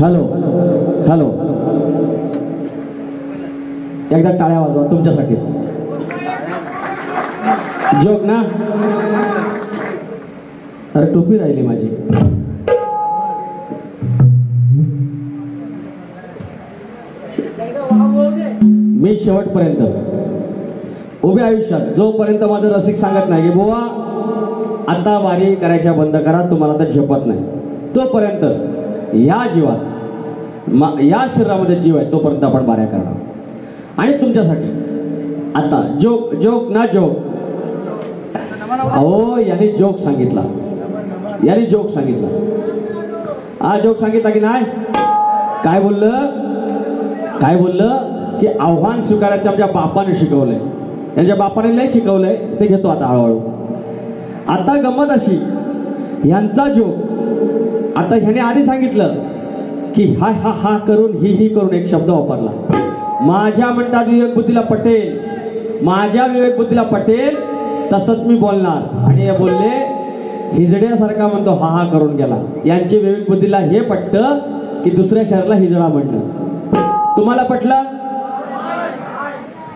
Hello hello, एकदा टाळ्या वाजवा तुमच्यासाठीच. जोक ना, अरे टोपी राहिली माझी. मी शेवटपर्यंत उभ्या आयुष्यात जोपर्यंत माझं रसिक सांगत नाही की बुवा आता वारी करायच्या बंद करा, तुम्हाला तर झेपत नाही, तोपर्यंत या जीवात या शरीरामध्ये जीव आहे तोपर्यंत आपण बाऱ्या करणार. आणि तुमच्यासाठी आता जोक जोक ना जोक. अहो याने जोक सांगितला, याने जोक सांगितला. हा जोक सांगितला की नाही? काय बोललं? काय बोललं की आव्हान स्वीकारायचं आमच्या बापाने शिकवलंय, यांच्या बापाने लय शिकवलंय, ते घेतो आता हळूहळू. आता गंमत अशी, यांचा जोक आता ह्याने आधी सांगितलं की हा हा हा करून ही करून एक शब्द वापरला. माझ्या म्हणतात विवेक बुद्धीला पटेल, माझ्या विवेक बुद्धीला पटेल तसंच मी बोलणार. आणि हे बोलले हिजड्यासारखा म्हणतो हा हा करून गेला. यांचे विवेक बुद्धीला हे पटतं की दुसऱ्या शहराला हिजडा म्हटलं. तुम्हाला पटलं?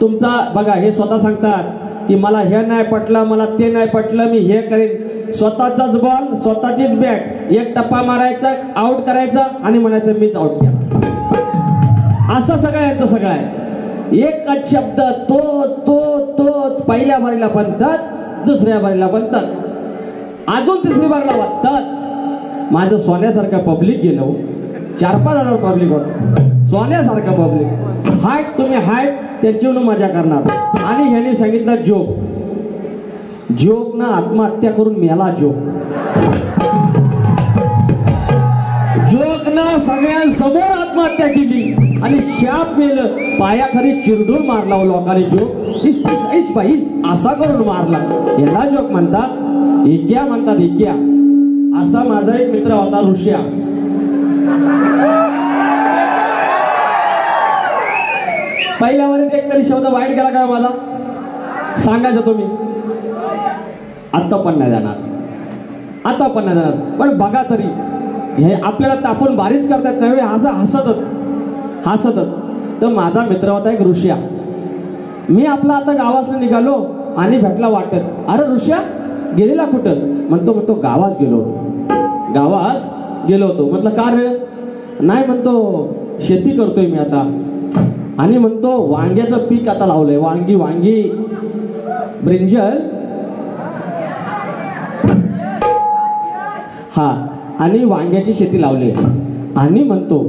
तुमचा बघा, हे स्वतः सांगतात की मला हे नाही पटलं, मला ते नाही पटलं, मी हे करेन. स्वतःचाच बॉल, स्वतःचीच बॅट, एक टप्पा मारायचा, आउट करायचा आणि म्हणायचं मीच आउट केला. असं सगळं याचं सगळं आहे. एकच शब्द तोच तोच तोच. पहिल्या बारीला पण तच, दुसऱ्या बारीला पण तच, अजून तिसरी बारीला पण तच. माझं सोन्यासारखं पब्लिक गेलो, 4-5 हजार पब्लिक होतं, सोन्यासारखं पब्लिक. हायट तुम्ही हायट त्याची मजा करणार. आणि ह्याने सांगितलं जोक. जोक ना आत्महत्या करून मेला जोक. जोक ना सगळ्यांसमोर आत्महत्या केली आणि शाप मेलं, पायाखाली चिरडून मारला लोकांनी जोक. इस असा करून मारला. याला जोक म्हणतात, इक्या म्हणतात, इक्या. असा माझा एक मित्र होता ऋषा. पहिल्या वरील एक तरी शब्द वाईट गेला का माझा? सांगायचं तुम्ही. आता पण नाही जाणार, आता पण नाही जाणार. पण बघा तरी हे आपल्याला तापून बारीच करतात नाही, असं हसतच हसतच. तर माझा मित्र होता एक ऋषा. मी आपला आता गावास निघालो आणि भेटला वाटत. अरे ऋषा गेलेला कुठं? म्हणतो गावास गेलो होतो, गावास गेलो होतो. म्हटलं का रे? नाही म्हणतो शेती करतोय मी आता. आणि म्हणतो वांग्याचं पीक आता लावलंय, वांगी ब्रिंजल. हा, आणि वांग्याची शेती लावली. आणि म्हणतो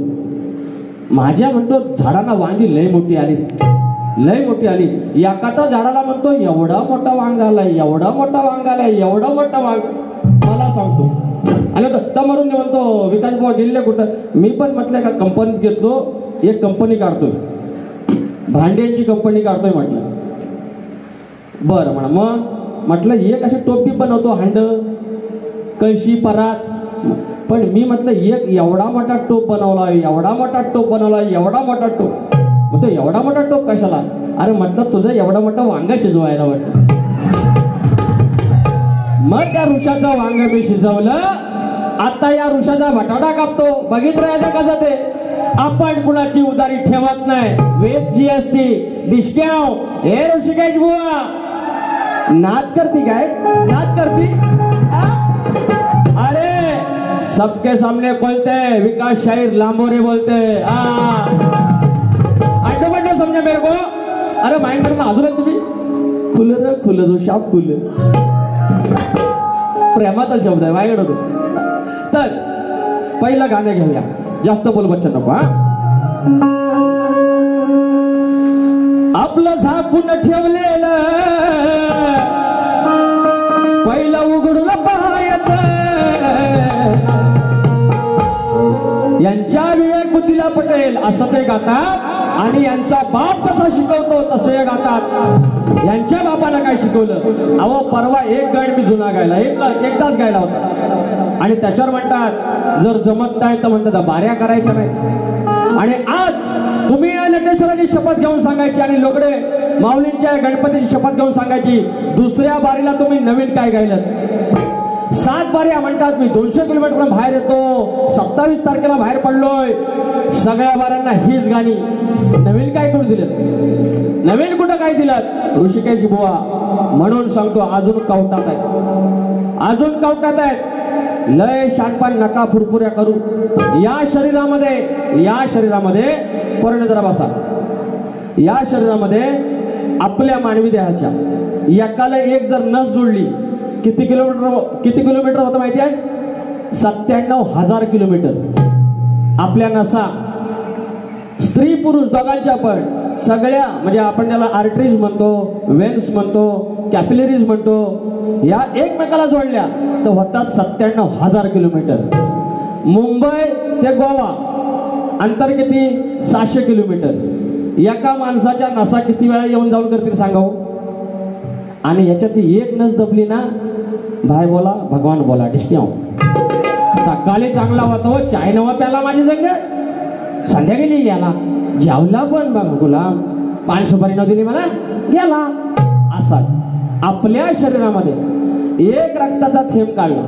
माझ्या म्हणतो झाडाला वांगी लय मोठी आली, लय मोठी आली. एका झाडाला म्हणतो एवढा मोठा वांग आलाय, एवढा मोठा वांग आलाय, एवढा मोठा वांग. मला सांगतो आणि तमरून म्हणतो विकास बुवा गेले कुठं. मी पण म्हटलं का कंपनीत घेतलो, एक कंपनी काढतोय, भांड्यांची कंपनी काढतोय म्हटलं. बरं म्हणा. मग म्हटलं एक अशी टोपी बनवतो, हांड कळशी परात. पण मी म्हटलं एक एवढा मोठा टोप बनवला, एवढा मोठा टोप बनवला, एवढा मोठा टोप. मग तो एवढा मोठा टोप कशाला. अरे म्हटलं तुझं एवढा मोठा वांग शिजवायला वाटलं. मग त्या ऋषाचं वांग मी शिजवलं. आता या ऋषाचा बटाटा कापतो. बघितलं कसं ते. आपण कुणाची उदारी ठेवत नाही. वेद GST डिस्काउंट. हे ऋषिकेश बुवा नाद करती काय, नाद करती. अरे सबके सामने बोलते विकास शाहीर लांबोरे बोलते. आटोमेटिक समजा मेरे को. अरे माइंड करून अजून तुम्ही खुल र खुल जो शाप खुल. प्रेमाचा शब्द आहे माझ्याकडे. तर पहिलं गाणं घेऊया, जास्त बोल बच्चन नको. आपलं झाकून ठेवलेलं पहिलं उघडून पाहायचं. यांच्या विवेक बुद्धीला पटेल असं ते गातात आणि यांचा बाप कसा शिकवतो तसे गातात. यांच्या बापाला काय शिकवलं. अहो परवा एक गाण मी जुना गायला, एकदाच गायला होता. आणि त्याच्यावर म्हणतात जर जमत नाही तर म्हणतात बाऱ्या करायच्या नाही. आणि आज तुम्ही या नटेश्वराची शपथ घेऊन सांगायची आणि लोकडे माऊलींच्या गणपतीची शपथ घेऊन सांगायची दुसऱ्या बारीला तुम्ही नवीन काय गायलं. 7 बाऱ्या म्हणतात. मी 200 किलोमीटर बाहेर येतो, 27 तारखेला बाहेर पडलोय. सगळ्या बाऱ्यांना हीच गाणी. नवीन काय करून दिलं, नवीन कुठं काय दिलं ऋषिकेश बुवा. म्हणून सांगतो अजून कवटात आहेत, अजून कवटात आहेत. लय शानपान नका फुरफुऱ्या करू. या शरीरामध्ये पर्ण जरा बसा. या शरीरामध्ये आपल्या मानवी देहाच्या एकाला एक जर नस जोडली किती किलोमीटर होतं माहिती आहे. 97,000 किलोमीटर. आपल्या नसा स्त्री पुरुष दोघांच्या पण सगळ्या म्हणजे आपण त्याला आर्टरीज म्हणतो, वेन्स म्हणतो, कॅपिलरीज म्हणतो. या एकमेकाला जोडल्या तर होतात 97,000 किलोमीटर. मुंबई ते गोवा अंतर किती 600 किलोमीटर. एका माणसाच्या नसा किती वेळा येऊन जाऊन करतील सांगा. आणि याच्यात एक नस दबली ना भाई बोला भगवान बोला डिस्क्याव. सकाळी चांगला होता चाय नवा प्याला माझी संग, संध्याकाळी गेला जेवला पण बघ गुलाम 5 सुपारी न दिली मला गेला. असा आपल्या शरीरामध्ये एक रक्ताचा थेंब काढला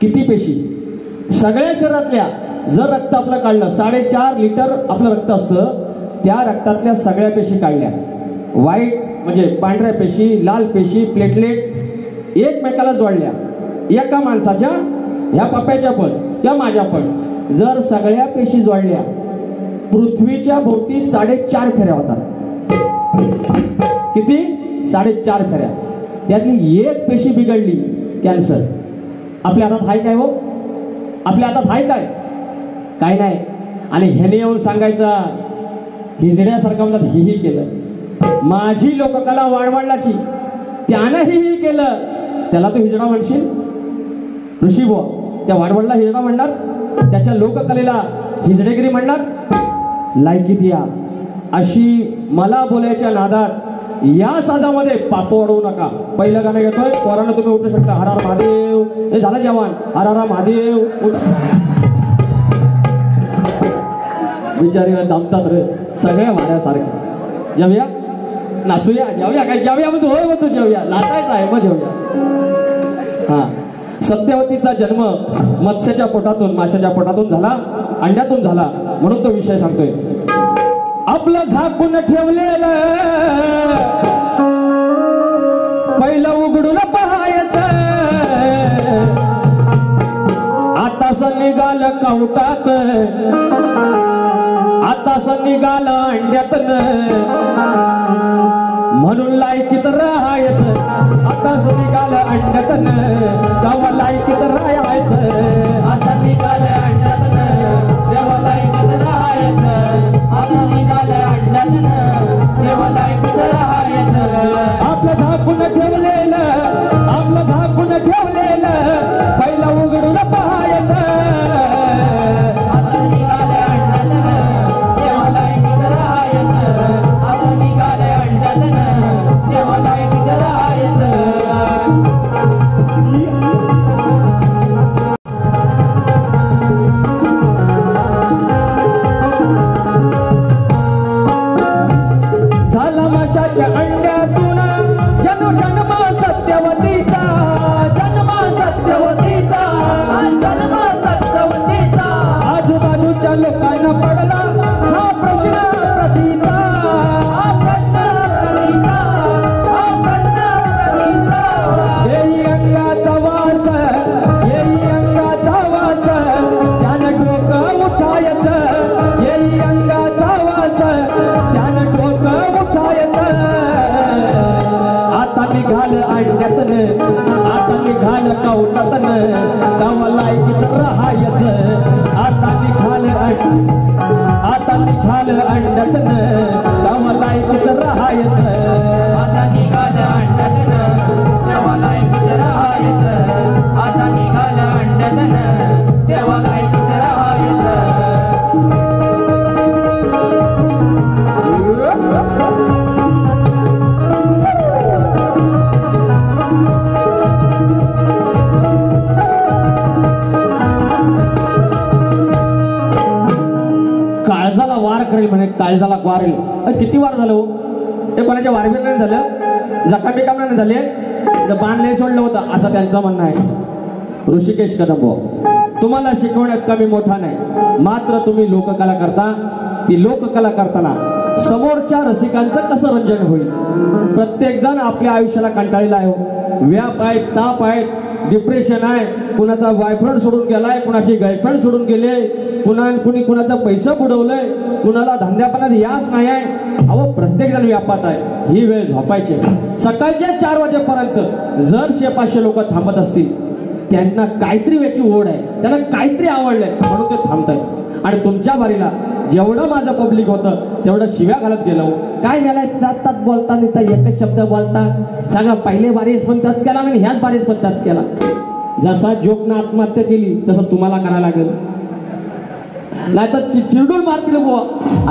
किती पेशी सगळ्या शरीरातल्या जर रक्त आपलं काढलं 4.5 लिटर आपलं रक्त असतं. त्या रक्तातल्या सगळ्या पेशी काढल्या. व्हाईट म्हणजे पांढऱ्या पेशी, लाल पेशी, प्लेटलेट एकमेकाला जोडल्या. एका माणसाच्या ह्या पप्प्याच्या पण त्या माझ्या पण जर सगळ्या पेशी जोडल्या पृथ्वीच्या भोवती 4.5 फेऱ्या होतात. किती 4.5 फेऱ्या. त्यातली एक पेशी बिघडली कॅन्सर. आपल्या हातात हाय काय हो, आपल्या हातात हाय काय, काय नाही. आणि ह्याने येऊन सांगायचा हिजड्यासारखं म्हणतात ही केलं. माझी लोककला वाढवाडलाची त्यानं ही केलं. त्याला तो हिजडा म्हणशील ऋषी बुवा. त्या वाडवडला हिजडा म्हणणार, त्याच्या लोककलेला हिजडेगिरी म्हणणार. लायकीत या अशी मला बोलायच्या नादात या साजामध्ये पाप वाढवू नका. पहिलं गाणं घेतोय पोरांना तुम्ही उठू शकता. हर हर महादेव. हे झालं जवान. हर हर महादेव. बिचारीला दमतात रे सगळ्या वाऱ्यासारखे. जाऊया नाचूया, जाऊया काय जाऊया म्हणतो होय म्हणतो जाऊया. नाचायचं आहे मग जाऊया. हा सत्यवतीचा जन्म मत्स्याच्या पोटातून माशाच्या पोटातून झाला, अंड्यातून झाला. म्हणून तो विषय सांगतोय. आपलं झाकून ठेवलेलं पहिलं उघडून पाहायचं. आतास निघाल कवटात, आतास निघाल अंड्यातन. म्हणून लायकीत राहायचं. आताच निघाल अंड्यातन तेव्हा लायकीत राहायचं. आता निघाल अंड्यातन तेव्हा लायकीत राहायचं. निघाल अंड्यातन तेव्हा लायकीच राहायचं आता निघाल अंड्यातन तेव्हा लायकीच राहायचं आता निघाल अंड्यातन तेव्हा लायकीच राहायचं काळजाला वार करेल म्हणे काळजाला वारेल किती वार झालं हो ते कोणाच्या वारबीर नाही झालं जखमी काम नाही झाले बांधले सोडलं होतं असं त्यांचं म्हणणं आहे ऋषिकेश कदम तुम्हाला शिकवण्यात कमी मोठा नाही मात्र तुम्ही लोककला करता ती लोककला करताना समोरच्या रसिकांचं कसं रंजन होईल प्रत्येक जण आपल्या आयुष्याला कंटाळलेला आहे व्याप आहे ताप आहे डिप्रेशन आहे कुणाचा बॉयफ्रेंड सोडून गेलाय कुणाची गर्लफ्रेंड सोडून गेले कुणी कुणाचा पैसा बुडवलंय कुणाला धंद्यापणात यास नाही आहे अहो प्रत्येक जण व्यापात आहे ही वेळ झोपायची सकाळच्या 4 वाजेपर्यंत जर 500 लोक थांबत असतील त्यांना काहीतरी वेळची ओढ आहे त्यांना काहीतरी आवडलंय म्हणून ते थांबतायत आणि तुमच्या बारीला जेवढं माझं पब्लिक होतं तेवढं शिव्या घालत गेलो काय गेलाय तात बोलता नाही एकच शब्द बोलता सांगा पहिले बारीस पण त्याच केला आणि ह्याच बारीस पण त्याच केला जसा जोकनं आत्महत्या केली तसं तुम्हाला करायला लागेल नाही तर चिरडून मारतील बुवा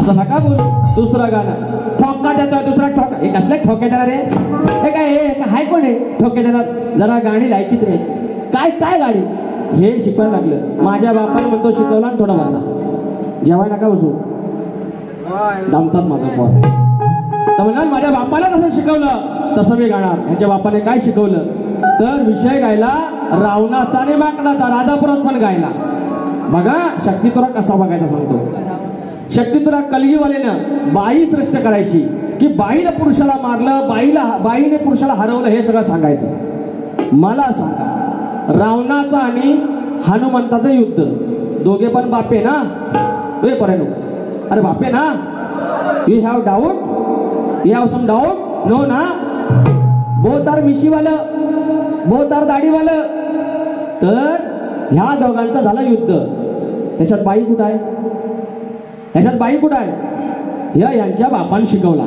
असं नका बोलू दुसरं गाणं ठोका देतोय दुसरा ठोका हे कसल्या ठोके देणार रे हे काय हाय कोण आहे ठोके देणार जरा गाणी लायकीत रे काय काय गाडी हे शिकवायला लागलं माझ्या बापाने म्हणतो शिकवला आणि थोडा बसा जेवाय नका बसू दमतात माझा पोर तर म्हणाल माझ्या बापाला कसं शिकवलं तसं मी गाणार ह्याच्या बापाने काय शिकवलं तर विषय गायला रावणाचा आणि माकडाचा राजापुरात पण गायला बघा शक्तितुरा कसा बघायचा सांगतो शक्तितुरा कलगीवाल्यानं बाई श्रेष्ठ करायची की बाईनं पुरुषाला मारलं बाईने पुरुषाला हरवलं हे सगळं सांगायचं मला सांगा रावणाचा आणि हनुमंताचं युद्ध दोघे पण बापे ना अरे बापे ना you have doubt you have some doubt no ना बोथ आर मिशीवालं बोथ आर दाढीवालं तर ह्या दोघांचं झालं युद्ध ह्याच्यात बाई कुठं आहे ह्याच्यात बाई कुठं आहे ह्यांच्या बापान शिकवला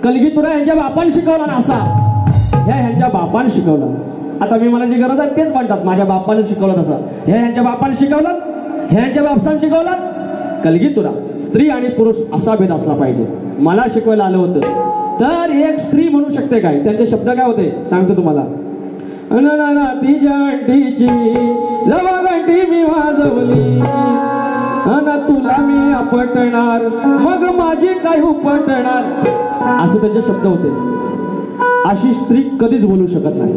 कलगीतुरा यांच्या बापान शिकवला ना असा ह्यांच्या बापान शिकवला आता मी मला जी गरज आहे तेच म्हणतात माझ्या बापाने शिकवलं तसं ह्यांच्या बापाने शिकवलं ह्यांच्या बापाने शिकवलं कलगीतुरा स्त्री आणि पुरुष असा भेद असला पाहिजे मला शिकवायला आलं होतं तर एक स्त्री म्हणू शकते काय त्यांचे शब्द काय होते सांगतो तुम्हाला तिच्या अंडीची लवंगंडी मी वाजवली तुला मी आपटणार मग माझी काय उपटणार असं त्यांचे शब्द होते अशी स्त्री कधीच बोलू शकत नाही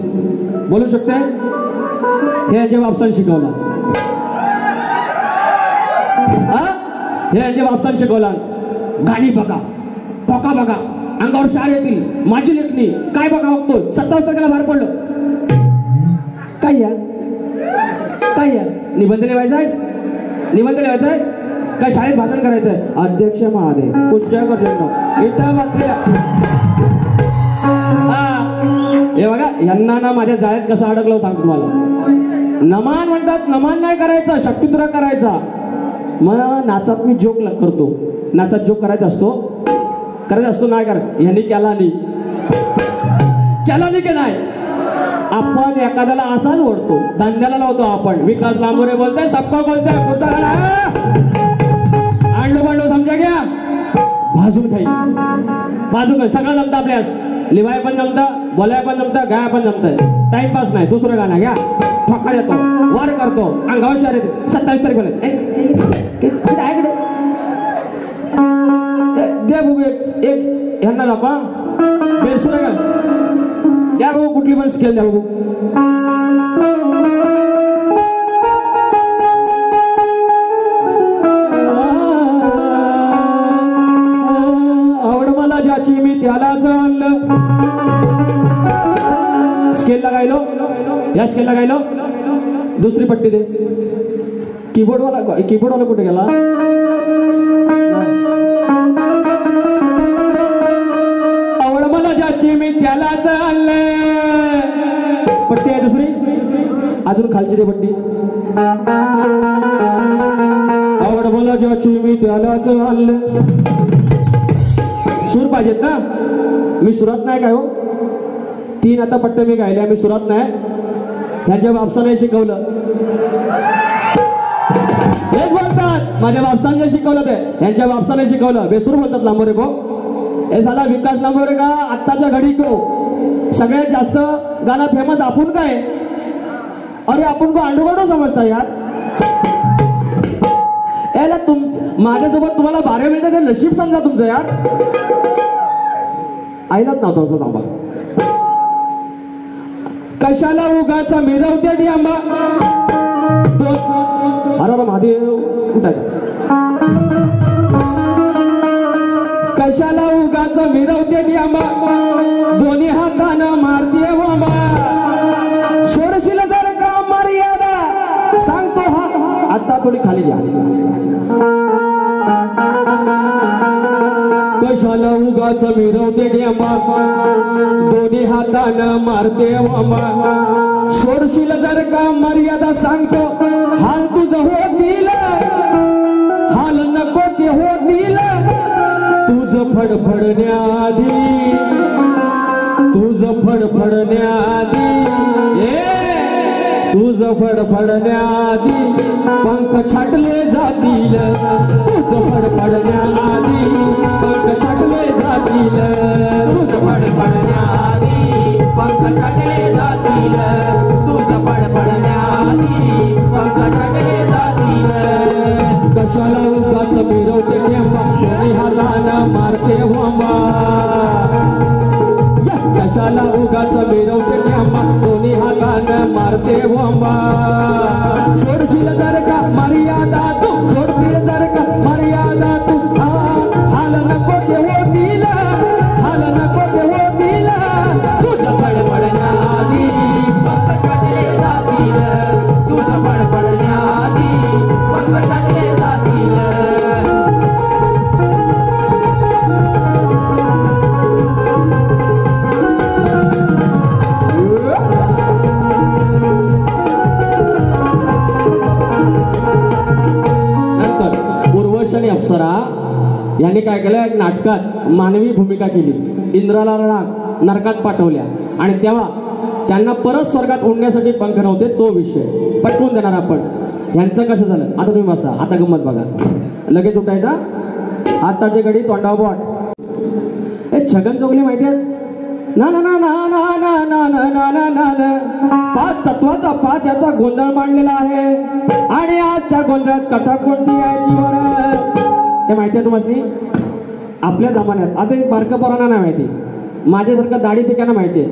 बोलू शकते हे यांच्या बापसाने शिकवला हे यांच्या बापसाने शिकवला गाणी बघा टोका बघा अंगावर शार येतील माझी लेखणी काय बघा बघतो 27 तारखेला बाहेर पडलं काय या निबंध लिहायचाय काय शाळेत भाषण करायचंय अध्यक्ष महादेव कुठच्या गरजेनं इथं बसलेला हे बघा यांना ना माझ्या जाळ्यात कसं अडकलं सांगतो तुम्हाला नमान म्हणतात नमान नाही करायचा शक्तितुरा करायचा मग नाचात मी जोक करतो नाचात जोक करायचा असतो नाही करत यांनी केला नाही की नाही आपण एखाद्याला असाच ओढतो धंद्याला लावतो आपण विकास लांबोरे बोलताय सबका बोलताय पुढचा गाडा आणलो बांडो समजा घ्या भाजून खाई सगळं जमतं आपल्यास लिवाय पण जमतं बोलाय पण जमतं गाय पण जमतं टाइमपास नाही दुसरं गाणं घ्या ठोका देतो वर करतो अंगावर शहर येते 27 तारखेला दे बघू एक ह्यांना दाखवा बेसुरा का द्या बघू कुठली पण स्केल द्या बघू आवड मला ज्याची मी त्यालाच आणलं स्केल लगायलो या स्केल लगायलो दुसरी पट्टी दे कीबोर्ड वाला कुठे गेला आवड मला ज्याची मी त्यालाच आणलं पट्टी आहे दुसरी अजून खालची दे पट्टी आवड मला आलं ज्याची मी त्यालाच आणलं. सूर पाहिजेत ना. मी सुरात नाही काय हो. 3 आता पट्टे मी गायल्या. मी सुरात नाही. त्यांच्या बापसाने शिकवलं. हेच बोलतात माझ्या बापसाने शिकवलं. ते यांच्या बापसाने शिकवलं. बेसूर बोलतात लांबोरे को. हे झाला विकास लांबोरे का आत्ताच्या घडी को सगळ्यात जास्त गाणं फेमस आपण काय. अरे आपण को आंडूगाडू समजता यार. याला माझ्यासोबत तुम्हाला 12 मिनिटं ते नशीब समजा तुमचं यार. आईलाच नव्हतं असं थांबा. कशाला उगाचा मिरवते डिंबा. अरे महादेव कुठे कशाला उगाच मिरवते डिंबा. दोन्ही हातानं मारते वांबा. सोडशील जर का मर्यादा सांगतो हा. आता थोडी खाली घ्या. कशाला उगाच मिरवते डिंबा. दोन्ही हातानं मारते वांबा. सोडशील जर का मर्यादा सांगतो हाल तुझं होतील. हाल नको ते होतील. तुझं फडफडण्याआधी तुझं फडफडण्याआधी तुझं फडफडण्याआधी पंख छाटले जातील. तुझं फडफडण्याआधी पंख छाटले जातील. तुझं फडफडण्याआधी पंख छाटले जातील. तुझं फडफडण्याआधी पंख छाटले जातील. कशाला उगाच मिरवते डिंबा. दोन्ही हातानं मारते वांबा. कशाला उगाच मिरवते डिंबा. दोन्ही हातानं मारते वांबा. सोडशील जर का मर्यादा तू. सोडशील जर का मर्यादा तू. हाल नको ते होतील. हाल नको ते होतील. तुझं फडफडण्याआधी पंख छाटले जातील. तुझं फडफडण्याआधी पंख छाटले जातील. आणि अप्सरा यांनी काय केलं. एक नाटकात मानवी भूमिका केली. इंद्राला नरकात पाठवल्या आणि तेव्हा त्यांना परत स्वर्गात उडण्यासाठी पंख नव्हते. तो विषय पटवून देणार आपण. यांचं कसं झालं आता तुम्ही बसा. आता गंमत बघा. लगेच उठायचा. आत्ताची घडी तोंडावर बोट. हे छगन चौगले माहिती आहेत ना. ना ना ना ना ना ना ना ना ना ना ना. 5 तत्वाचा 5 याचा गोंधळ मांडलेला आहे. आणि आज त्या गोंधळात कथा कोणती यायची बरं हे माहिती आहे तुम्हाला. आपल्या जमान्यात आता एक बारकं पोरांना नाही माहिती. माझ्यासारखं दाढी ठिकाणं माहिती आहे.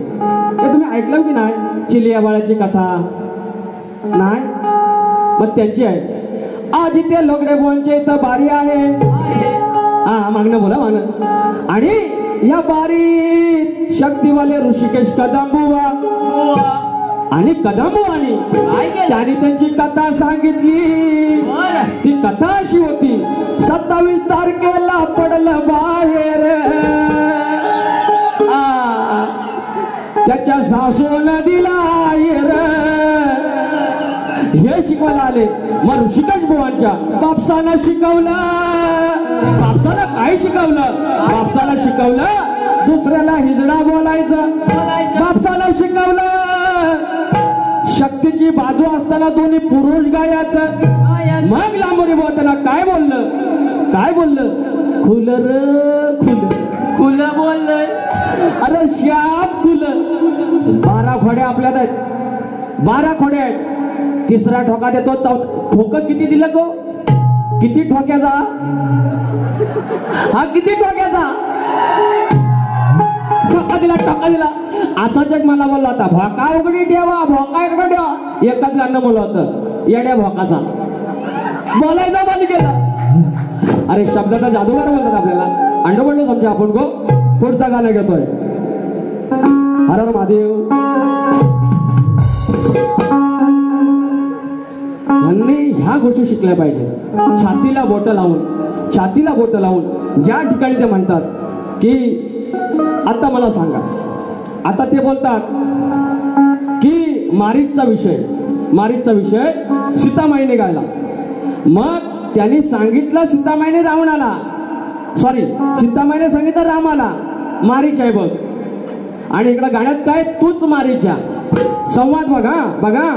हे तुम्ही ऐकलं की नाही. चिलिया बाळाची कथा नाही. मग त्यांची आहे. आज इथे लोकडे बोनचे इथं बारी आहे. हा मागणं बोला मागणं. आणि या बारीत शक्तिवाले ऋषिकेश कदंबुवा आणि कदंबुवानी त्यांनी त्यांची कथा सांगितली. ती कथा अशी होती. 27 तारखेला पडलं बाहेर. त्याच्या सासून दिला आयर. हे शिकवायला आले. मग ऋषिकेश बुवांच्या बापसानं शिकवलं. बापसानं काय शिकवलं. बापसानं शिकवलं दुसऱ्याला हिजडा बोलायचं. बापसानं शिकवलं शक्तीची बाजू असताना दोन्ही पुरुष गायाचं. मग लांबोरी बोलताना काय बोललं. काय बोललं. खुल र खुल. खुल बोललंय. अरे श्याम खुल. 12 खोड्या आपल्यात आहेत. 12 खोड्या आहेत. तिसरा ठोका देतो. ठोक किती दिलं गो. किती ठोक्याचा. हा किती ठोक्याचा. ठोका दिला. ठोका दिला. असाच एक मला बोलला होता. भोका उघडी ठेवा. भोका इकडे ठेवा. एकच गाणं बोललं होतं. येड्या भोकाचा. बोलायचं बंद केलं. अरे शब्दाचा जादूगार बोलतात आपल्याला. अंडोबंडो समजा आपण गो. पुढचा गाणं घेतोय. हर हर महादेव. यांनी ह्या गोष्टी शिकल्या पाहिजे. छातीला बोटं लावून. छातीला बोटं लावून ज्या ठिकाणी ते म्हणतात की आता मला सांगा. आता ते बोलतात की मारीचचा विषय सीतामाईने गायला. मग त्यांनी सांगितलं सीतामाईने रावणाला, सॉरी सीतामाईने सांगितलं रामाला मारीच आहे बघ, आणि इकडं गाण्यात काय तूच मारीच्या संवाद बघा बघा.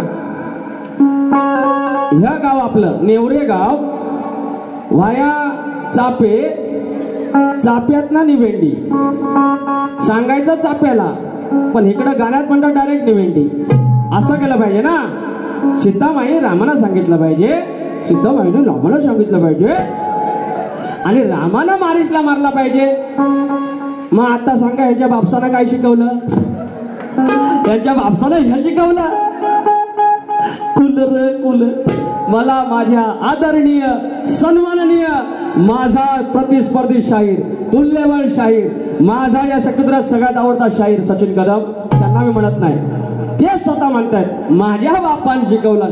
ह्या गाव आपलं नेवरे गाव वाया चापे, चाप्यात ना निवेंडी सांगायचं चाप्याला, पण इकडं गाण्यात म्हणतात डायरेक्ट निवेंडी. असं केलं पाहिजे ना. सीतामाई रामाला सांगितलं पाहिजे, सीतामाईने रामाला सांगितलं पाहिजे, आणि रामानं मारीचला मारला पाहिजे. मग आता सांगा ह्याच्या बापसानं काय शिकवलं? यांच्या बापसानं हे शिकवलं कुल रे कुल. मला माझ्या आदरणीय सन्माननीय माझा प्रतिस्पर्धी शाहीर, तुल्यबळ शाहीर, माझा या शक्यत्रात सगळ्यात आवडता शाहीर सचिन कदम, त्यांना मी म्हणत नाही, ते स्वतः म्हणतायत माझ्या बापानं शिकवलं.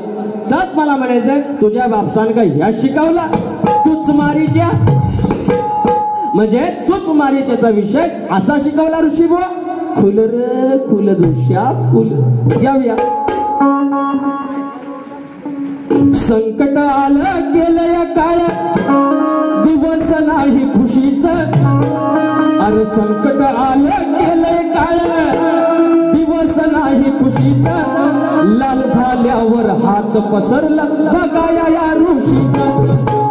तर मला म्हणायचंय तुझ्या बापसानं काय ह्या शिकवला? तूच मारीच्या, म्हणजे तूच मारीच्याचा विषय असा शिकवला ऋषी बुवा. खुल रे खुल दृश्या खुल. याव्या संकट आलं गेलं काळ, दिवस नाही खुशीच. अरे संकट आलं गेलं काळ, दिवस नाही खुशीच. लाल झाल्यावर हात पसरला बघाया या ऋषीचा,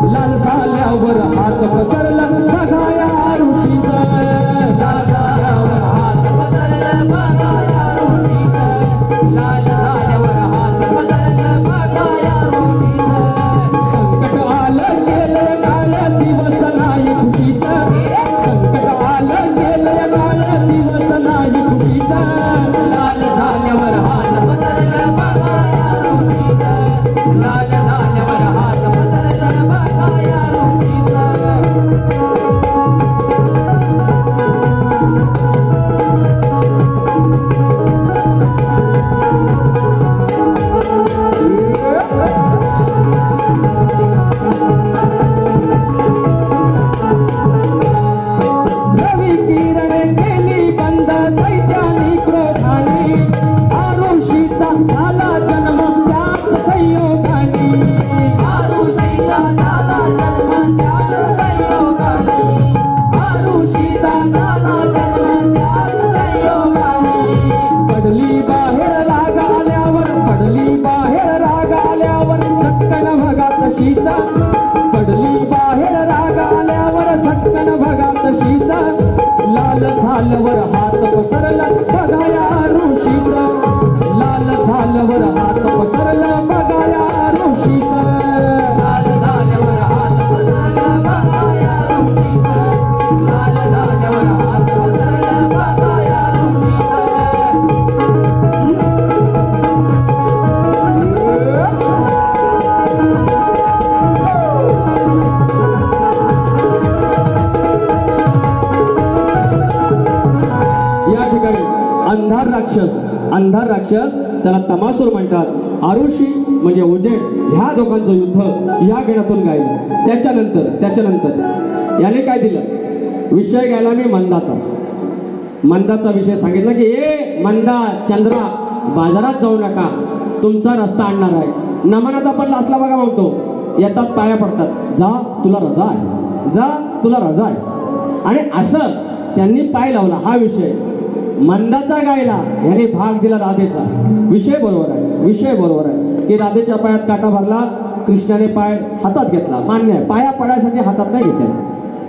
लाल झाल्यावर हात पसरला बघाया ऋषीचा, लाल झाल्यावर हात पसरला बघाया ऋषीचा, लाल झाल्यावर हात पसरला बघाया ऋषीचा. संकट आलं गेलं काळ, दिवस नाही खुशीचा. संकट आलं गेलं काळ, दिवस नाही खुशीचा. लाल झाल्यावर हात पसरला बघाया ऋषीचा, लाल झाल्यावर हात पसरला बघाया ऋषीचा. रवी किरण केली बंद दैत्यानी क्रोधानी, आरुषीचा झाला जन्म त्याच संयोगानी, आरुषीचा झाला जन्म त्याच संयोगानी, आरुषीचा झाला जन्म त्याच संयोगानी. पडली बाहेर राग आल्यावर, पडली बाहेर राग आल्यावर झटकन भगात शीचा, पडली बाहेर राग आल्यावर झटकन भगात शीचा. लाल झाल्यावर हात पसरला बघाया ऋषीचा, लाल झाल्यावर हात पसरला बघाया ऋषीचा, लाल झाल्यावर हात पसरला बघाया ऋषीचा, लाल झाल्यावर हात पसरला बघाया ऋषीचा. या ठिकाणी अंधार राक्षस त्याला तमासूर म्हणतात. आरुषी म्हणजे उजेड, ह्या दोघांचं युद्ध या गणातून गायलं. त्याच्यानंतर याने काय दिलं? विषय गायला मी मंदाचा विषय सांगितला की ए मंदा चंद्रा, बाजारात जाऊ नका, तुमचा रस्ता आणणार आहे. नमनात आपण लासला बघा म्हणतो, येतात पाया पडतात, जा तुला रजा आहे, जा तुला रजा आहे. आणि असं त्यांनी पाय लावला. हा विषय मंदाचा गायला, याने भाग दिला राधेचा. विषय बरोबर आहे की राधेच्या पायात काटा भरला, कृष्णाने पाय हातात घेतला, मान्य आहे. पाया पडायसाठी हातात नाही घेतला,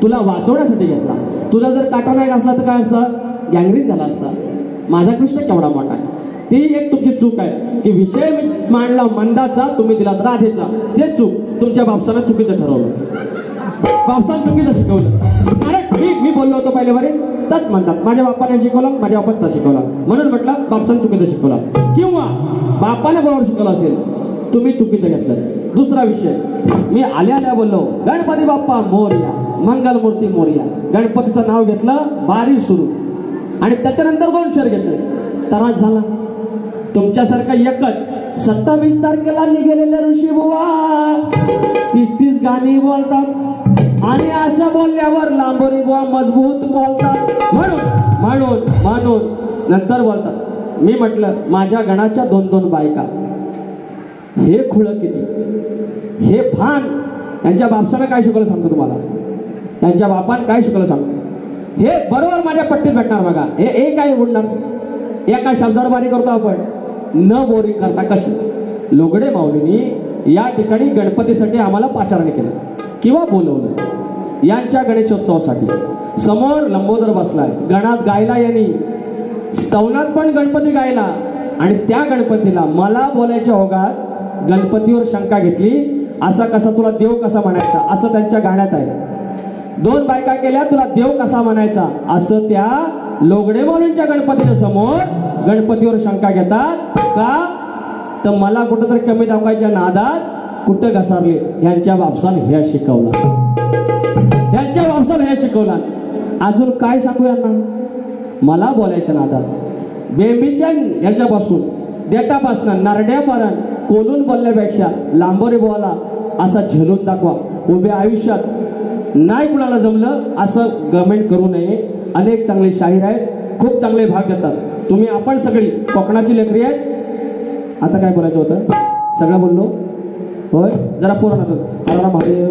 तुला वाचवण्यासाठी घेतला. तुला जर काटा नाही घासला तर काय असतं? गँग्रीन झाला असता. माझा कृष्ण केवढा मोठा आहे. ती एक तुमची चूक आहे की विषय मांडला मंदाचा, तुम्ही दिलात राधेचा. ते चूक तुमच्या बापसानं चुकीचं ठरवलं, बापसानं चुकीचं शिकवलं. अरे मी बोललो होतो पहिले बरे, तच म्हणतात माझ्या बापाने शिकवलं, माझ्या बापाने तसं शिकवलं, म्हणून म्हटलं बापसानं चुकीचं शिकवलं, किंवा बापाने बरोबर शिकवलं असेल, तुम्ही चुकीचं घेतलं. दुसरा विषय मी आल्या बोललो, गणपती बाप्पा मोरया, मंगलमूर्ती मोरया. गणपतीचं नाव घेतलं, बारी सुरू, आणि त्याच्यानंतर 2 शर घेतले, त्रास झाला. तुमच्यासारखा एकच 27 तारखेला निघालेले ऋषी बुवा 30 गाणी बोलतात, आणि असं बोलल्यावर लांबोरी बुवा मजबूत बोलतात, म्हणून नंतर बोलतात. मी म्हटलं माझ्या गणाच्या 2-2 बायका, हे खुळ किती, हे फान यांच्या बापसानं काय शिकवलं सांगतो तुम्हाला, यांच्या बापानं काय शिकवलं सांगतो, हे बरोबर माझ्या पट्टीत भेटणार बघा. हे काय बोलणार, एका शब्दावर बारी करतो आपण, न बोरिंग करता कशी. लोगडे माऊलींनी या ठिकाणी गणपतीसाठी आम्हाला पाचारण केलं किंवा बोलवलं. यांच्या गणेशोत्सवासाठी समोर लंबोदर बसलाय, गणात गायला यांनी, स्तवनात पण गणपती गायला, आणि त्या गणपतीला मला बोलायच्या ओघात गणपतीवर शंका घेतली. असा कसा तुला देव कसा म्हणायचा, असं त्यांच्या गाण्यात आहे. दोन बायका केल्या, तुला देव कसा म्हणायचा, असं त्या लोगडे माऊलींच्या गणपतीच्या समोर गणपतीवर शंका घेतात. का तर मला कुठंतरी कमी दाखवायच्या नादात कुठं घसारले. यांच्या बापसान हे शिकवला, यांच्या बापसान हे शिकवला. अजून काय सांगू यांना, मला बोलायच्या नादात बेंबीच्या याच्यापासून देटापासून नारड्यापर्यंत कोलून बोलण्यापेक्षा लांबोरे बोला असा झेलून दाखवा. उभ्या आयुष्यात नाही कुणाला जमलं असं गमेंट करू नये. अनेक चांगले शाहीर आहेत, खूप चांगले भाग घेतात. तुम्ही आपण सगळी कोकणाची लेकरी आहेत. आता काय बोलायचं होतं, सगळं बोललो होय. जरा पुराणात हर महादेव.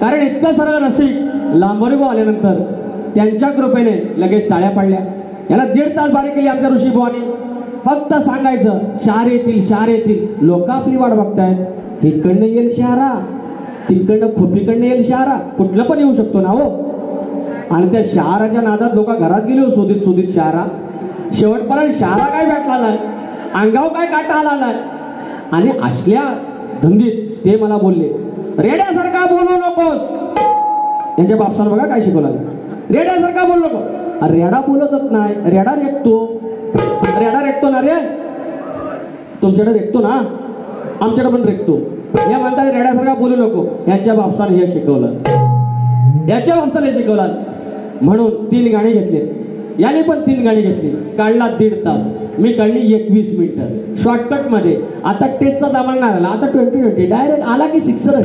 कारण इतकं सरळ रसिक लांबोरे आल्यानंतर त्यांच्या कृपेने लगेच टाळ्या पडल्या. याला 1.5 तास बारी केली आमच्या ऋषीभावानी. फक्त सांगायचं शार येतील, शार येतील. लोक आपली वाट बघतायत. इकडनं येईल शहारा, तिकडनं खोपीकडनं येईल शहारा, कुठलं पण येऊ शकतो ना हो. आणि त्या शहाराच्या नादात लोक घरात गेले हो, शोधित शोधित शहारा. शेवटपर्यंत शहारा काय भेटला नाही, अंगाव काय काटा आला नाही. आणि असल्या धंदीत ते मला बोलले, रेड्यासारखा बोलू नकोस. यांच्या बापसानं बघा काय शिकवलं, रेड्यासारखा बोलू नको. रेडा बोलतच नाही, रेडा रेखतो. रेडा रेखतो ना रे, तुमच्याकडे रेखतो ना, आमच्याकडे पण रेखतो. हे म्हणतात रेड्यासारखा बोलू नको. यांच्या बापसानं हे शिकवलं, याच्या बापसानं हे शिकवलं. म्हणून 3 गाणी घेतली, याने पण 3 गाणी घेतली. काढला 1.5 तास, मी काढली 21 मिनिटं शॉर्टकट मध्ये. आता टेस्टचा दामण नाही आला, आता 2020 डायरेक्ट आला की 6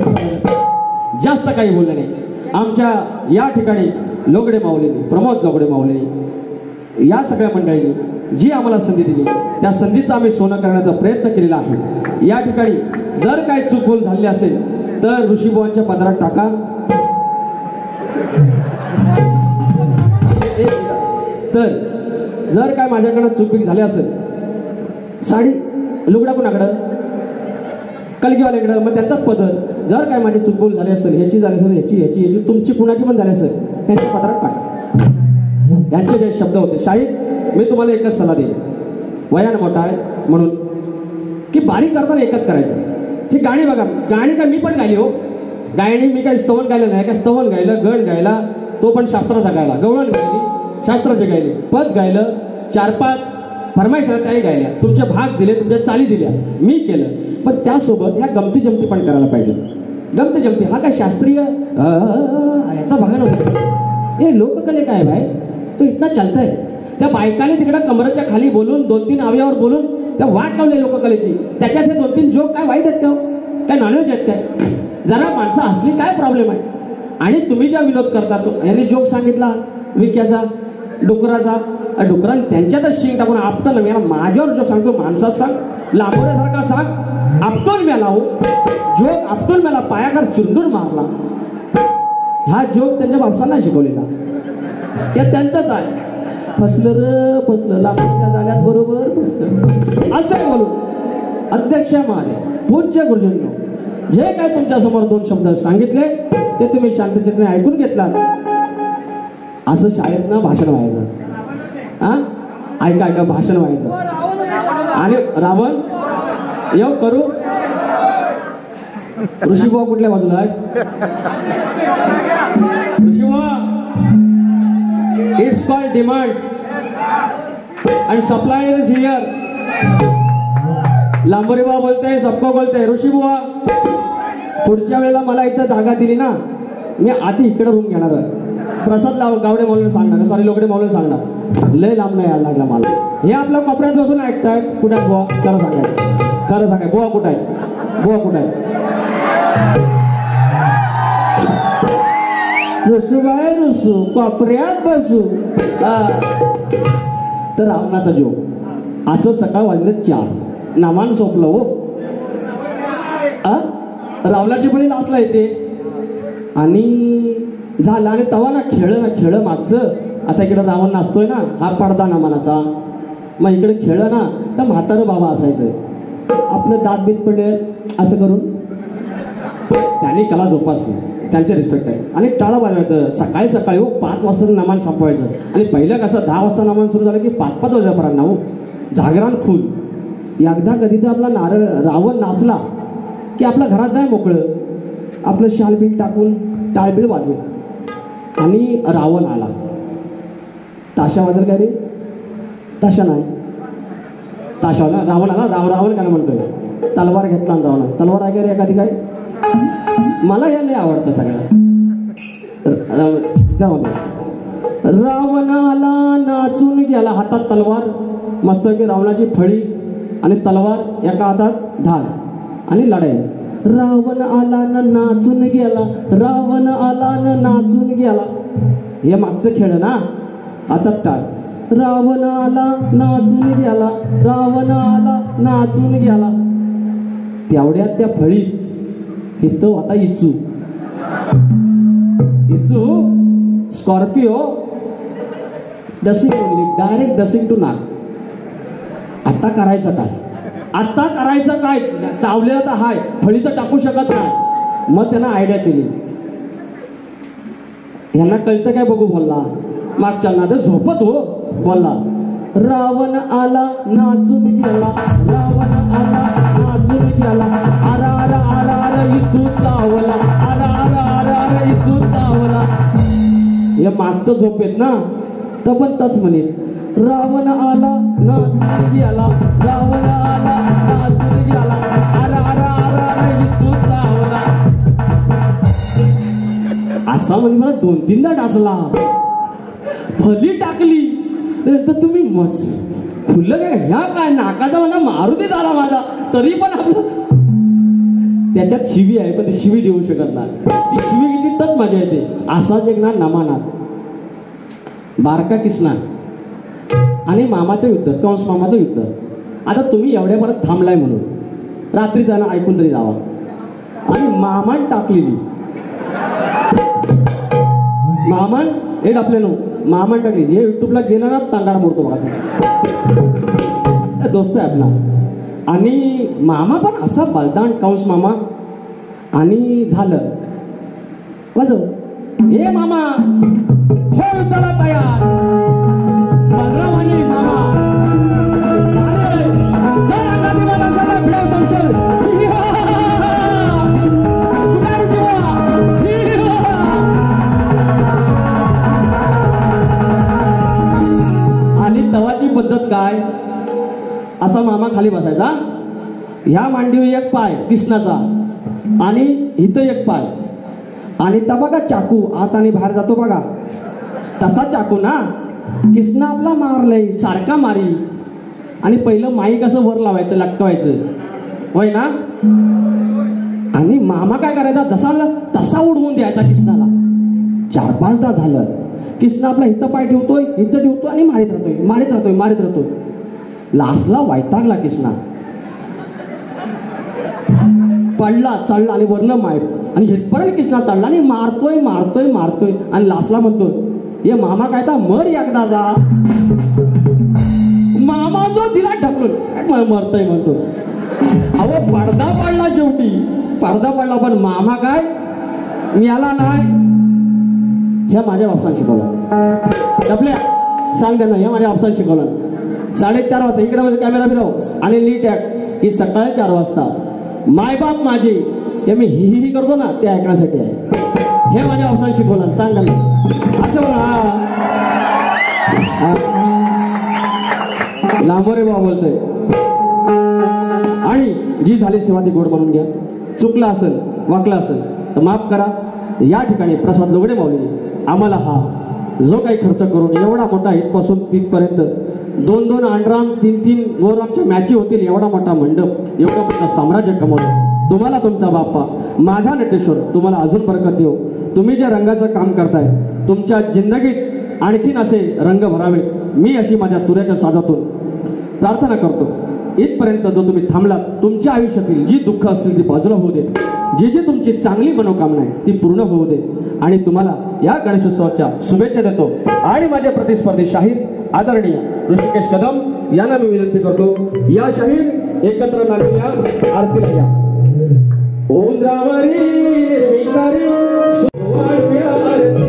जास्त काही बोललं नाही. आमच्या या ठिकाणी लोगडे माऊलींनी, प्रमोद लोगडे माऊलींनी, या सगळ्या मंडळींनी जी आम्हाला संधी दिली त्या संधीचं आम्ही सोनं करण्याचा प्रयत्न केलेला आहे. या ठिकाणी जर काही चूक झाली असेल तर ऋषीभावांच्या पदरात टाका. तर जर काय माझ्याकडं चुकबिक झाली असेल, साडी लुगडा कोणाकडं, कलगीवाल्याकडं, मग त्याचाच पदर. जर काय माझी चुकबोल झाली असेल, ह्याची झाली असेल, ह्याची तुमची कुणाची पण झाली असेल, ह्यांच्या पदरात टाका. यांचे जे शब्द होते, शाहीर मी तुम्हाला एकच सल्ला देईन, वयानं मोठा आहे म्हणून, की बारीक करताना एकच करायचं. ही गाणी बघा, गाणी काय मी पण गायली हो. गायणी मी काय स्तवन गायलं नाही, काय स्तवन गायलं, गण गायला, तो पण शास्त्राचा गायला, गवळण गायली, शास्त्राचे गायले, पद गायलं, 4-5 फरमाईशा त्याही गायल्या, तुमचे भाग दिले, तुमच्या चाली दिल्या, मी केलं. पण त्यासोबत ह्या गमती जमती पण करायला पाहिजे. गमती जमती हा काय शास्त्रीय याचा भाग नव्हता. हे लोककले काय भाई, तो इतना चालतंय. त्या बायकाने तिकडे कमरेच्या खाली बोलून 2-3 अवयवावर बोलून त्या वाट लावली लोककलेची. त्याच्यात हे 2-3 जोक काय वाईट आहेत का, काय नॉनव्हेज आहेत काय? जरा माणसं हसली काय प्रॉब्लेम आहे? आणि तुम्ही ज्या विनोद करता, तो यांनी जोक सांगितला विक्याचा, डुकराचा, डुकराने त्यांच्यातच शिंग टाकून आपटलं. मी माझ्यावर जोक सांगतो, माणसात सांग, लांबोऱ्यासारखा सांग, आपटून मला हो जोक, आपटून मला पायाखार चिरडून मारला. हा जोक त्यांच्या बापसांना शिकवलेला, या त्यांचाच आहे. फसलं र फसलं, लाकडाच्या जाग्यात बरोबर फसलं असं आहे बोलून. अध्यक्ष महाराज, पूज्य गुरुजींनो, जे काय तुमच्या समोर 2 शब्द सांगितले ते तुम्ही शांतचित्ताने ऐकून घेतलात. असं शाळेत भाषण व्हायचं. हा ऐका ऐका, भाषण व्हायचं. आणि रावण येऊ करू. ऋषीबुवा कुठल्या बाजूला आहे? ऋषीबुवा, it's called demand and supplier is here. लांबोरे बुवा बोलते, सबको बोलते. ऋषीबुवा, पुढच्या वेळेला मला इथं जागा दिली ना, मी आधी इकडे रूम घेणार. प्रसाद गावडे माऊलीला सांगणार, सॉरी लोकडे माऊलीला सांगणार. लय लांब नाही यायला लागला मला. हे आपल्या कोपऱ्यात बसून ऐकताय. कुठे आहेत बुवा? खरं सांगाय, खरं सांगाय. बुवा कुठं आहे? बुवा कुठं आहे? रुसू बाय रुसू, कोपऱ्यात बसू. तर रावणाचा जोक. असं सकाळ वाजले 4, नामान सोपलं हो. रावणाची बळी लासला येते आणि झालं. आणि तवा ना खेळ मागचं. आता इकडे रावण नाचतोय ना, हा पडदा नामानाचा. मग इकडे खेळ ना तर म्हातारं बाबा असायचं, आपलं दात बीत पडले असं करून. त्यांनी कला जोपासली, त्यांचे रिस्पेक्ट आहे. आणि टाळा वाजवायचं सकाळी सकाळी हो. 5 वाजता नमान संपवायचं. आणि पहिलं कसं 10 वाजता नमान सुरू झालं की 5-5 वाजेपर्यंत हो जागरण फुल. एकदा कधी तर आपला रावण नाचला की आपल्या घरात जाय मोकळं, आपलं शाल बिल टाकून टाळबिळ वाजवे. आणि रावण आला. ताशा वाजल काय रे? ताशा नाही, ताशा ना. रावण आला. रावण काय म्हणतोय? तलवार घेतला रावण. तलवार आहे का रे एखादी? काय मला हे लय आवडतं सगळ्याला. रावण आला नाचून गेला, हातात तलवार, मस्त की रावणाची फळी आणि तलवार, एका हातात ढाल आणि लढाई. रावण आला न नाचून गेला, रावण आला न नाचून गेला. हे मागचं खेळ ना. आता टाळ. रावण आला नाचून गेला, रावण आला नाचून गेला. तेवढ्यात त्या फळीत इथं होता इचू. स्कॉर्पिओ डसिंग ओनली, डायरेक्ट डसिंग टू नाक. आता करायचं काय? आता करायचं काय? चावलेलं तर हाय, फळी तर टाकू शकत नाही. मग त्यानं आयडिया केली. यांना कळतं काय बघू बोलला. मागच्या ना तर झोपत हो बोलला. रावण आला नाचून गेला, रावण आला नाचून गेला. आरा आरा आरा आरा इचू चावला, आरा आरा आरा आरा इचू चावला. हे मागचं झोपेत ना तर पण तच म्हणेल. रावण आला नाचून गेला, रावण आला नाचून गेला. आरा आरा आरा आरा इचू चावला. असा म्हणजे मला 2-3दा डासला. फली टाकली तर तुम्ही मस फुलं काय ह्या काय नाकाचा मला मारुती झाला माझा. तरी पण आपलं त्याच्यात शिवी आहे, पण ती शिवी देऊ शकत नाही. ती शिवी घेतली तर मजा येते. असाच एक ना नमानात बारका किसना आणि मामाचं युद्ध, कंस मामाचं युद्ध. आता तुम्ही एवढ्या परत थांबलाय म्हणून रात्री जाणं ऐकून तरी जावा. आणि मामान टाकलेली, मामान हे डापले नो, मामान टाकली. जे युट्यूबला गेलं ना तांगाड मोडतो बघा, दोस्त आहे आपला. आणि मामा पण असा बलदान, कंस मामा. आणि झालं वाजव, हे मामा हो युद्धाला तयार. बलराम आणि मामा तवाची पद्धत काय? असा मामा खाली बसायचा. ह्या मांडीवर एक पाय कृष्णाचा आणि इथं एक पाय. आणि तर बघा चाकू आत आणि बाहेर जातो बघा, तसा चाकू ना. कृष्ण आपला मारलंय सारखा मारी. आणि पहिलं माई कसं वर लावायचं, लटकवायचं होय ना. आणि मामा काय करायचा, जसा तसा उडवून द्यायचा कृष्णाला. 4-5दा झालं. कृष्ण आपला इथं पाय ठेवतोय, इथं ठेवतोय आणि मारित राहतोय, मारित राहतोय, मारित राहतोय. लास्टला वैतागला कृष्णा. पडला चढला आणि वरनं माय आणि परत कृष्णा चढला आणि मारतोय मारतोय मारतोय आणि लास्टला म्हणतोय ये मामा काय तर मर एकदा जा. मामा जो दिला ढकलून मरतोय म्हणतो. अहो पडदा पडला शेवटी पडदा पडला पण मामा काय मिळाला नाही. ह्या माझ्या बापसान शिकवलं. आपल्या सांग त्यांना ह्या माझ्या बापसान शिकवलं. 4:30 वाजता इकडे कॅमेरा फिरव आणि नीट ऐक की सकाळी 4 वाजता मायबाप माझे हे मी ही करतो ना ते ऐकण्यासाठी आहे. हे माझ्या बापसान शिकवलं. सांग त्यांना असं बघा. लांबोरे बा बोलतोय. आणि जी झाली सेवा ती गोड बनवून घ्या. चुकलं असेल वाकलं असेल तर माफ करा. या ठिकाणी प्रसाद लोगडे माऊलीने आम्हाला हा जो काही खर्च करून एवढा मोठा इथपासून तिथपर्यंत 2-2 अंडराम 3-3 गोरामच्या मॅची होतील एवढा मोठा मंडप एवढं मोठं साम्राज्य कमवलं. तुम्हाला तुमचा बाप्पा माझा नटेश्वर तुम्हाला अजून बरकत देऊ. तुम्ही जे रंगाचं काम करताय तुमच्या जिंदगीत आणखीन असे रंग भरावे मी अशी माझ्या तुऱ्याच्या साजातून प्रार्थना करतो. इथपर्यंत जो तुम्ही थांबलात तुमच्या आयुष्यातील जी दुःख असतील ती बाजूला होऊ दे. जी तुमची चांगली मनोकामना आहे ती पूर्ण होऊ दे. आणि तुम्हाला या गणेशोत्सवाच्या शुभेच्छा देतो. आणि माझे प्रतिस्पर्धी शाहीर आदरणीय ऋषिकेश कदम यांना मी विनंती करतो या शाहीर एकत्र नाचूया आरतीला या. ओंद्रावरी निर्विकारी सुवाळ्या आरती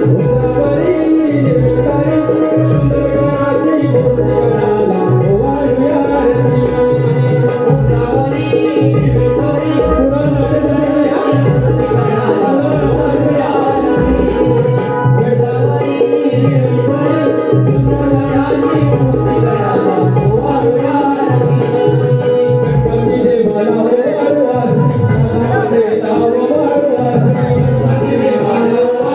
ओंद्रावरी निर्विकारी सुंदर गणाची बोलण्याला ओवाळ्या आरती ओंद्रावरी निर्विकारी देवाला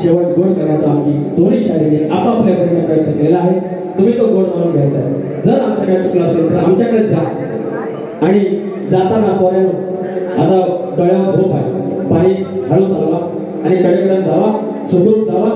शेवट गोड करण्याचा आमची दोन्ही शाळेने आपापल्या परीने प्रयत्न केलेला आहे. तुम्ही तो गोड मानून घ्यायचा आहे. जर आमचं काय चुकलं असेल तर आमच्याकडेच जा. आणि जाताना पोऱ्यानो आता डोळ्यावर झोप आहे, पायी हळू चालवा आणि कडेकडे जावा, सुखरूप जावा.